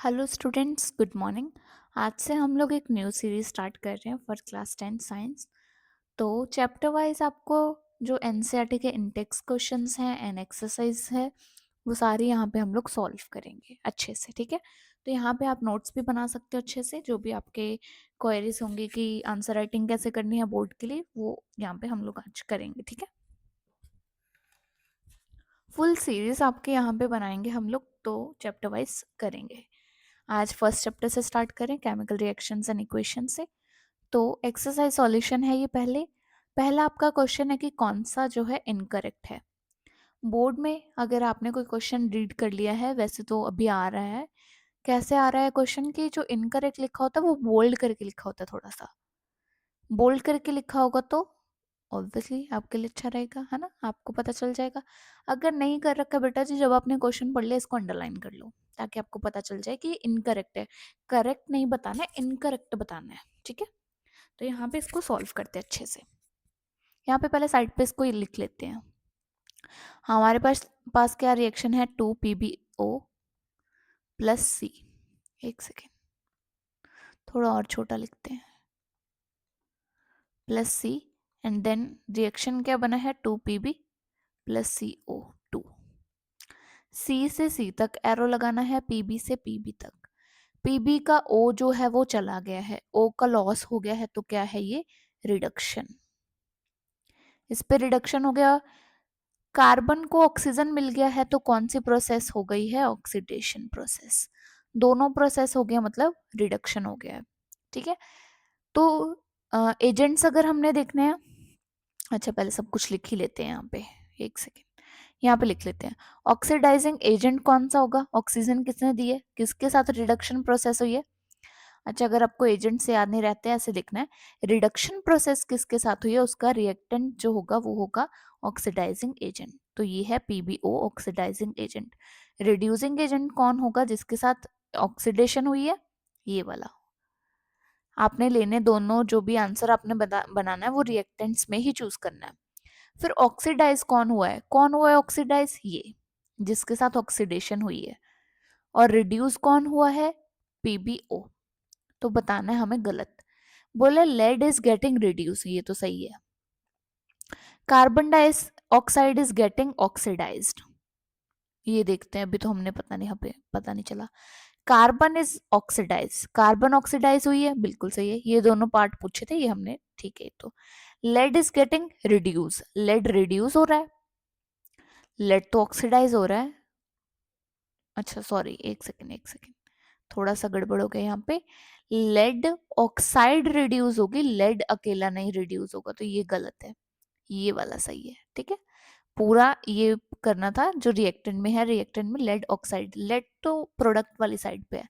Hello students, good morning. आज से हम लोग एक न्यू सीरीज स्टार्ट कर रहे हैं फॉर क्लास 10 साइंस। तो चैप्टर वाइज आपको जो एनसीईआरटी के इंटेक्स क्वेश्चंस हैं एंड एक्सरसाइज है वो सारी यहाँ पे हम लोग सॉल्व करेंगे अच्छे से। ठीक है, तो यहाँ पे आप नोट्स भी बना सकते हो अच्छे से। जो भी आपके क्वेरीज होंगी कि आंसर राइटिंग कैसे करनी है बोर्ड के लिए, वो यहाँ पे हम लोग आज करेंगे। ठीक है, फुल सीरीज आपके यहाँ पे बनाएंगे हम लोग, तो चैप्टर वाइज करेंगे। आज फर्स्ट चैप्टर से स्टार्ट करें, केमिकल रिएक्शंस एंड इक्वेशन से। तो एक्सरसाइज सॉल्यूशन है ये। पहला आपका क्वेश्चन है कि कौन सा जो है इनकरेक्ट है। बोर्ड में अगर आपने कोई क्वेश्चन रीड कर लिया है, वैसे तो अभी आ रहा है, कैसे आ रहा है क्वेश्चन की जो इनकरेक्ट लिखा होता है वो बोल्ड करके लिखा होता है। थोड़ा सा बोल्ड करके लिखा होगा तो ऑब्वियसली आपके लिए अच्छा रहेगा, है ना, आपको पता चल जाएगा। अगर नहीं कर रखा बेटा जी, जब आपने क्वेश्चन पढ़ लिया इसको अंडरलाइन कर लो ताकि आपको पता चल जाए कि इनकरेक्ट है। करेक्ट नहीं बताना है, इनकरेक्ट बताना है। ठीक है, तो यहाँ पे इसको सॉल्व करते हैं अच्छे से। यहाँ पे पहले साइड पे इसको लिख लेते हैं। हमारे पास क्या रिएक्शन है, 2 PbO प्लस सी। एक सेकेंड, थोड़ा और छोटा लिखते हैं, plus C. And then reaction क्या बना है, 2 Pb प्लस CO2। सी से सी तक एरो लगाना है, पीबी से पीबी तक। पीबी का ओ जो है वो चला गया है, ओ का लॉस हो गया है, तो क्या है ये, रिडक्शन। इस पे रिडक्शन हो गया। कार्बन को ऑक्सीजन मिल गया है, तो कौन सी प्रोसेस हो गई है, ऑक्सीडेशन प्रोसेस। दोनों प्रोसेस हो गया, मतलब रिडक्शन हो गया है। ठीक है, तो एजेंट्स अगर हमने देखने हैं, अच्छा पहले सब कुछ लिख ही लेते हैं यहाँ पे। एक सेकेंड, यहाँ पे लिख लेते हैं। ऑक्सीडाइजिंग एजेंट कौन सा होगा, ऑक्सीजन किसने दी है, किसके साथ रिडक्शन प्रोसेस हुई है। अच्छा, अगर आपको एजेंट से याद नहीं रहते, ऐसे लिखना है, रिडक्शन प्रोसेस किसके साथ हुई है, उसका रिएक्टेंट जो होगा वो होगा ऑक्सीडाइजिंग एजेंट। तो ये है PbO, oxidizing agent. Reducing agent कौन होगा, जिसके साथ ऑक्सीडेशन हुई है, ये वाला। आपने लेने दोनों, जो भी आंसर आपने बनाना है वो रिएक्टेंट्स में ही चूज करना है। फिर ऑक्सीडाइज कौन हुआ है, कौन हुआ है ऑक्सीडाइज, ये जिसके साथ ऑक्सीडेशन हुई है। और रिड्यूस कौन हुआ है, PbO। तो बताना है हमें गलत। बोले लेड इज गेटिंग रिड्यूस, ये तो सही है। Carbon dioxide is getting oxidized, ये देखते हैं, अभी तो हमने पता नहीं, यहाँ पे पता नहीं चला। Carbon is oxidize, carbon oxidize हुई है, बिल्कुल सही है। ये दोनों पार्ट पूछे थे, ये हमने ठीक है। तो lead is getting reduce, lead reduce हो रहा है, लेड तो ऑक्सीडाइज हो रहा है। अच्छा सॉरी, एक सेकेंड एक सेकेंड, थोड़ा सा गड़बड़ हो गया यहाँ पे। लेड ऑक्साइड रिड्यूस होगी, लेड अकेला नहीं रिड्यूस होगा, तो ये गलत है, ये वाला सही है। ठीक है, पूरा ये करना था जो रिएक्टेंट में है, रिएक्टेंट में लेड ऑक्साइड, लेड तो प्रोडक्ट वाली साइड पे है।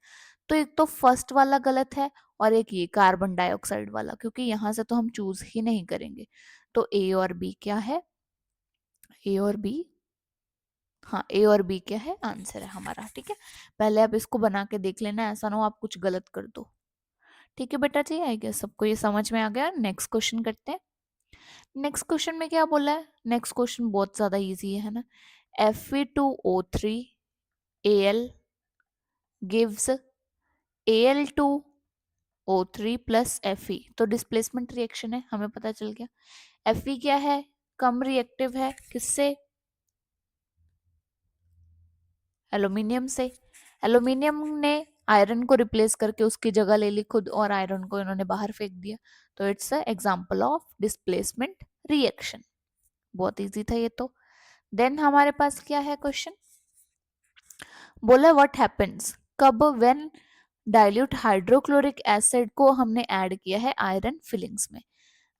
तो एक तो फर्स्ट वाला गलत है, और एक ये कार्बन डाइऑक्साइड वाला, क्योंकि यहां से तो हम चूज ही नहीं करेंगे। तो ए और बी क्या है, ए और बी, हाँ ए और बी क्या है, आंसर है हमारा। ठीक है, पहले आप इसको बना के देख लेना, ऐसा ना हो आप कुछ गलत कर दो। ठीक है बेटा जी, आई गेस सबको ये समझ में आ गया। नेक्स्ट क्वेश्चन करते हैं। नेक्स्ट क्वेश्चन में क्या बोला है, नेक्स्ट क्वेश्चन बहुत ज्यादा इजी है ना। Fe2O3Al gives Al2O3 plus Fe, तो डिस्प्लेसमेंट रिएक्शन है, हमें पता चल गया। Fe क्या है, कम रिएक्टिव है, किससे, एल्यूमिनियम से। एल्यूमिनियम ने आयरन को रिप्लेस करके उसकी जगह ले ली खुद, और आयरन को इन्होंने बाहर फेंक दिया। तो it's a example of displacement reaction. बहुत इजी था ये तो। देन हमारे पास क्या है क्वेश्चन, बोला व्हाट हैपेंस कब व्हेन डाइल्यूट हाइड्रोक्लोरिक एसिड को हमने ऐड किया है आयरन फिलिंग्स में।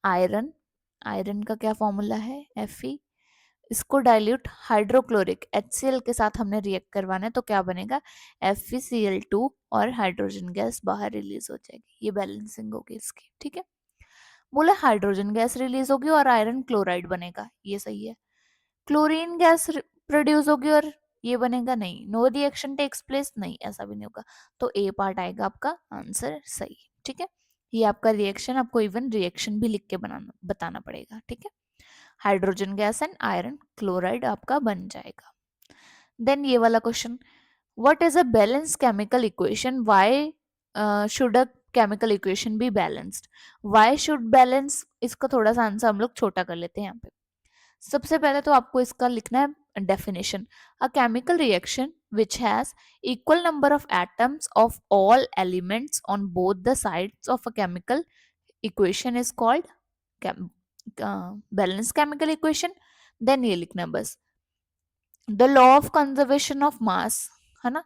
आयरन, आयरन का क्या फॉर्मूला है, Fe। इसको डाइल्यूट हाइड्रोक्लोरिक HCl के साथ हमने रिएक्ट करवाना है, तो क्या बनेगा, FeCl2, और हाइड्रोजन गैस बाहर रिलीज हो जाएगी, ये बैलेंसिंग होगी इसकी। ठीक है, बोले हाइड्रोजन गैस रिलीज होगी और आयरन क्लोराइड बनेगा, ये सही है। क्लोरीन गैस प्रोड्यूस होगी और ये बनेगा, नहीं। नो रिएक्शन टेक्स प्लेस, नहीं ऐसा भी नहीं होगा। तो ए पार्ट आएगा आपका आंसर सही। ठीक है, ये आपका रिएक्शन, आपको इवन रिएक्शन भी लिख के बनाना बताना पड़ेगा। ठीक है, hydrogen gas and iron chloride आपका बन जाएगा। देन ये वाला question, What is a balanced chemical equation? Why should a chemical equation be balanced? Why should balance? इसका थोड़ा सा आंसर हम लोग छोटा कर लेते हैं यहाँ पे. सबसे पहले तो आपको इसका लिखना है definition. A chemical reaction which has equal number of atoms of all elements on both the sides of a chemical equation is called balanced chemical equation. Then ये लिखना है बस. The law of conservation of mass, है ना.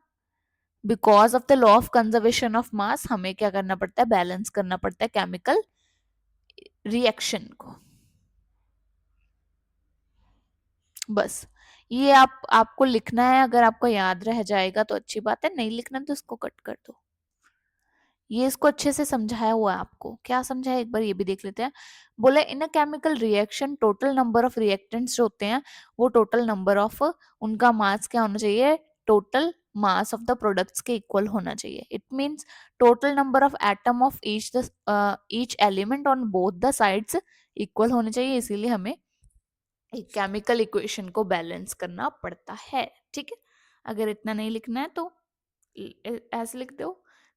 Because of the law of conservation of मास हमें क्या करना पड़ता है, बैलेंस करना पड़ता है केमिकल रिएक्शन को. बस ये आपको लिखना है. अगर आपको याद रह जाएगा तो अच्छी बात है, नहीं लिखना तो इसको कट कर दो. ये इसको अच्छे से समझाया हुआ है. आपको क्या समझाया एक बार ये भी देख लेते हैं. बोले in a chemical reaction total number of reactants जो होते हैं वो टोटल नंबर ऑफ उनका मास क्या होना चाहिए, total mass of the products के इक्वल होना चाहिए. It means total number of atom of each element on both the sides equal होने चाहिए. इसीलिए हमें एक केमिकल इक्वेशन को बैलेंस करना पड़ता है. ठीक है. अगर इतना नहीं लिखना है तो ऐसे लिख दो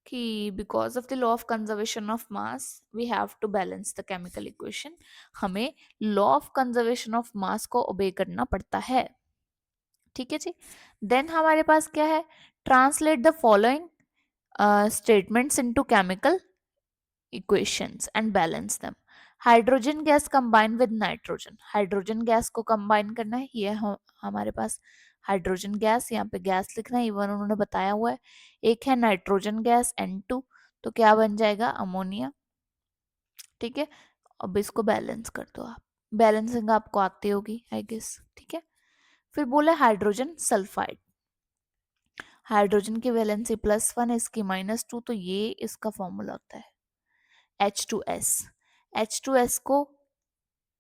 कि because of the law of conservation of mass we have to balance the chemical equation. हमें law of conservation of mass को ओबे करना पड़ता है. ठीक है जी. देन हमारे पास क्या है, translate the following statements into chemical equations and balance them. Hydrogen gas combine with nitrogen. Hydrogen gas को कंबाइन करना है. ये हमारे पास हाइड्रोजन गैस, यहाँ पे गैस लिखना है, इवन उन्होंने बताया हुआ है. एक है नाइट्रोजन गैस N2, तो क्या बन जाएगा, अमोनिया. ठीक है. अब इसको बैलेंस कर दो आप. बैलेंसिंग आपको आती होगी आई गेस. ठीक है. फिर बोले हाइड्रोजन सल्फाइड. हाइड्रोजन की वैलेंसी +1 इसकी -2, तो ये इसका फॉर्मूला होता है H2S. H2S को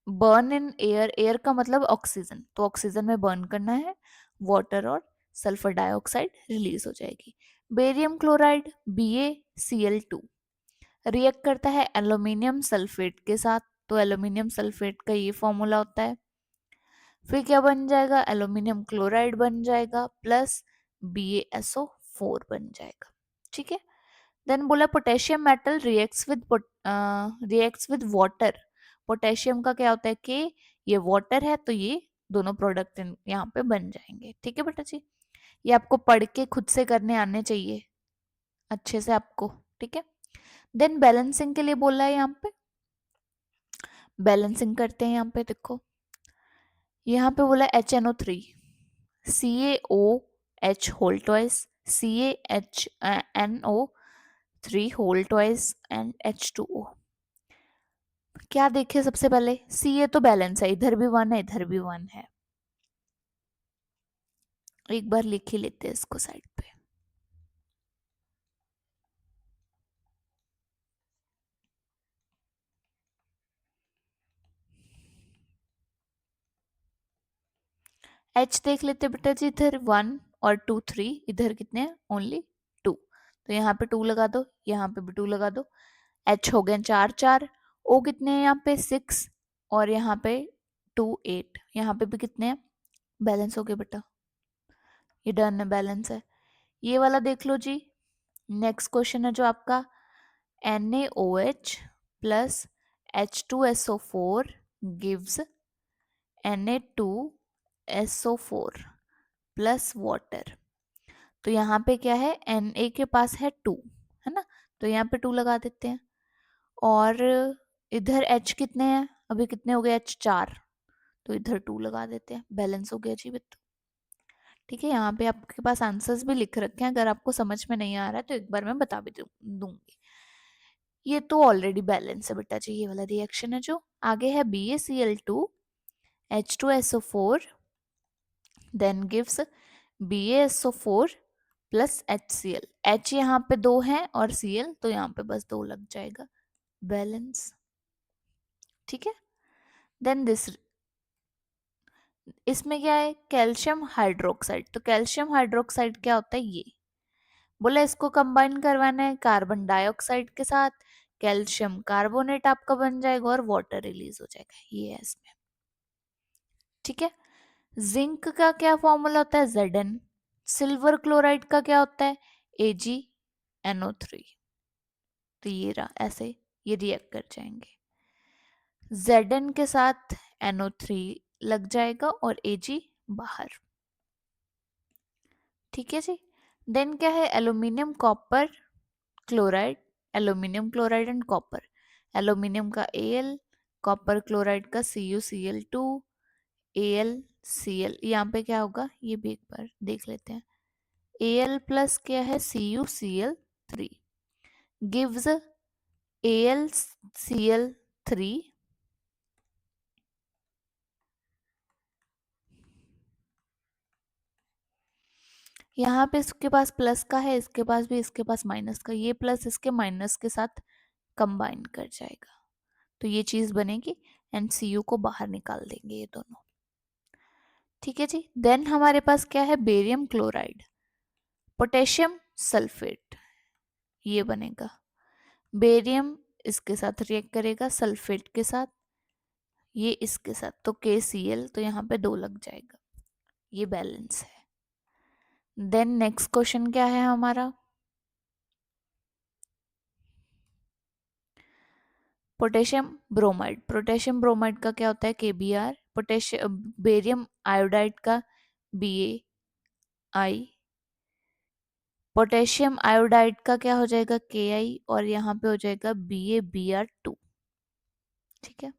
बर्न इन एयर. एयर का मतलब ऑक्सीजन, तो ऑक्सीजन में बर्न करना है, वाटर और सल्फर डाइऑक्साइड रिलीज हो जाएगी. बेरियम क्लोराइड BaCl2 रिएक्ट करता है एल्यूमिनियम सल्फेट के साथ, तो एल्यूमिनियम सल्फेट का ये फॉर्मूला होता है. फिर क्या बन जाएगा, एल्यूमिनियम क्लोराइड बन जाएगा प्लस BaSO4 बन जाएगा. ठीक है. देन बोला potassium metal reacts with water. Potassium का क्या होता है कि ये वाटर है, तो ये दोनों प्रोडक्ट यहाँ पे बन जाएंगे. ठीक है बेटा जी. ये आपको पढ़ के खुद से करने आने चाहिए अच्छे से आपको. ठीक है. देन बैलेंसिंग के लिए बोला है यहाँ पे. बैलेंसिंग करते हैं यहाँ पे. देखो यहाँ पे बोला HNO3 CaOH whole twice CaHNO3 whole twice and H2O. क्या देखे सबसे पहले, Ca तो बैलेंस है, इधर भी 1 है इधर भी 1 है. एक बार लिख ही लेते हैं इसको साइड पे. H देख लेते बेटा जी. इधर 1 और 2 3, इधर कितने हैं, ओनली 2, तो यहाँ पे 2 लगा दो, यहाँ पे भी 2 लगा दो. H हो गए 4 4. O कितने हैं यहाँ पे 6 और यहाँ पे 2 8. यहाँ पे भी कितने हैं, बैलेंस हो गए बेटा. ये डन है, बैलेंस है. ये वाला देख लो जी. नेक्स्ट क्वेश्चन है जो आपका NaOH plus H2SO4 gives Na2SO4 plus water. तो यहाँ पे क्या है, Na के पास है 2, है ना, तो यहाँ पे 2 लगा देते हैं. और इधर H कितने हैं, अभी कितने हो गए, H 4, तो इधर 2 लगा देते हैं. बैलेंस हो गया जी बच्चों. ठीक है. यहाँ पे आपके पास आंसर्स भी लिख रखे हैं, अगर आपको समझ में नहीं आ रहा है तो एक बार मैं बता भी दूंगी. ये तो ऑलरेडी बैलेंस है बेटा जी. ये वाला रिएक्शन है. जो आगे है BaCl2 H2SO4 then gives BaSO4 plus HCl. H यहाँ पे 2 है और Cl तो यहाँ पे बस 2 लग जाएगा. बैलेंस. ठीक है. देन दिस, इसमें क्या है, कैल्शियम हाइड्रोक्साइड. तो कैल्शियम हाइड्रोक्साइड क्या होता है, ये बोला इसको कंबाइन करवाना है कार्बन डाइऑक्साइड के साथ. कैल्शियम कार्बोनेट आपका बन जाएगा और वाटर रिलीज हो जाएगा. ये है इसमें. ठीक है. जिंक का क्या फॉर्मूला होता है, Zn. सिल्वर क्लोराइड का क्या होता है, AgNO3। तो ये रहा, ऐसे ये रिएक्ट कर जाएंगे। Zn के साथ NO3 लग जाएगा और Ag बाहर। ठीक है जी। देन क्या है, aluminium copper chloride, aluminium chloride and copper. Aluminium का Al, कॉपर क्लोराइड का CuCl2, AlCl। यहाँ पे क्या होगा ये भी एक बार देख लेते हैं। Al प्लस क्या है, CuCl3 गिव्स AlCl3 यहाँ पे इसके पास प्लस का है, इसके पास भी, इसके पास माइनस का, ये प्लस इसके माइनस के साथ कंबाइन कर जाएगा तो ये चीज बनेगी एंड Cu को बाहर निकाल देंगे ये दोनों। ठीक है जी। देन हमारे पास क्या है, बेरियम क्लोराइड, पोटेशियम सल्फेट, ये बनेगा। बेरियम इसके साथ रिएक्ट करेगा सल्फेट के साथ, ये इसके साथ, तो KCl, तो यहाँ पे 2 लग जाएगा, ये बैलेंस है। देन नेक्स्ट क्वेश्चन क्या है हमारा, पोटेशियम ब्रोमाइड। पोटेशियम ब्रोमाइड का क्या होता है, KBr। पोटेशियम बेरियम आयोडाइड का BaI। पोटेशियम आयोडाइड का क्या हो जाएगा, Ki, और यहाँ पे हो जाएगा BaBr2। ठीक है,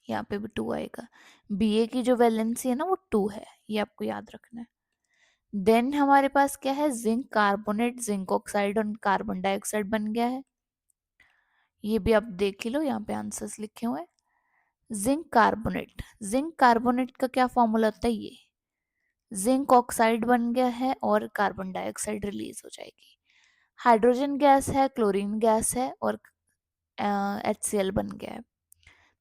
यहाँ पे भी 2 आएगा। Ba की जो वैलेंसी है ना वो 2 है, ये आपको याद रखना है। देन हमारे पास क्या है, जिंक कार्बोनेट, जिंक ऑक्साइड और कार्बन डाइऑक्साइड बन गया है। ये भी आप देख ही लो, यहाँ पे आंसर्स लिखे हुए हैं। जिंक कार्बोनेट, जिंक कार्बोनेट का क्या फॉर्मूला होता है, ये जिंक ऑक्साइड बन गया है और कार्बन डाइऑक्साइड रिलीज हो जाएगी। हाइड्रोजन गैस है, क्लोरीन गैस है और HCl बन गया है,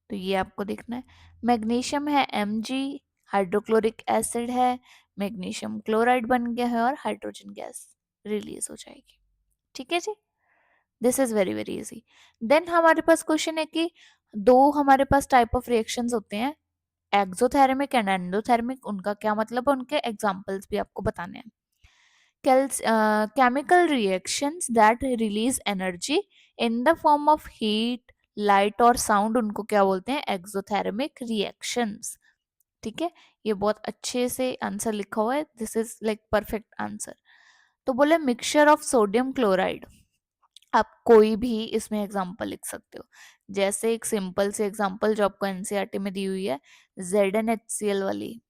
तो ये आपको देखना है। मैग्नीशियम है Mg, हाइड्रोक्लोरिक एसिड है, मैग्नीशियम क्लोराइड बन गया है और हाइड्रोजन गैस रिलीज हो जाएगी। ठीक है जी, this is very very easy. Then हमारे पास क्वेश्चन है कि 2 हमारे पास टाइप ऑफ रिएक्शंस होते हैं, एक्सोथेर्मिक एंड एंडोथेर्मिक, उनका क्या मतलब है, उनके एग्जांपल्स भी आपको बताने हैं। Chemical reactions that release energy in the form of heat, light और sound, उनको क्या बोलते हैं, एक्सोथेर्मिक रिएक्शंस। ठीक है, ये बहुत अच्छे से आंसर लिखा हुआ है, this is like perfect answer. तो बोले मिक्सचर ऑफ सोडियम क्लोराइड, आप कोई भी इसमें एग्जांपल लिख सकते हो, जैसे एक सिंपल से एग्जांपल जो आपको एनसीईआरटी में दी हुई है, ZnHCl वाली,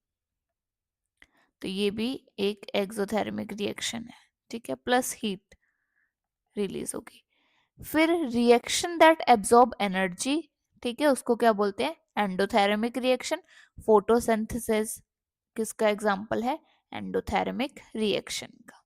तो ये भी एक एक्सोथेर्मिक रिएक्शन है। ठीक है, प्लस हीट रिलीज होगी। फिर रिएक्शन दैट एब्जॉर्ब एनर्जी, ठीक है, उसको क्या बोलते हैं, एंडोथेर्मिक रिएक्शन। फोटोसिंथेसिस किसका एग्जांपल है, एंडोथेर्मिक रिएक्शन का।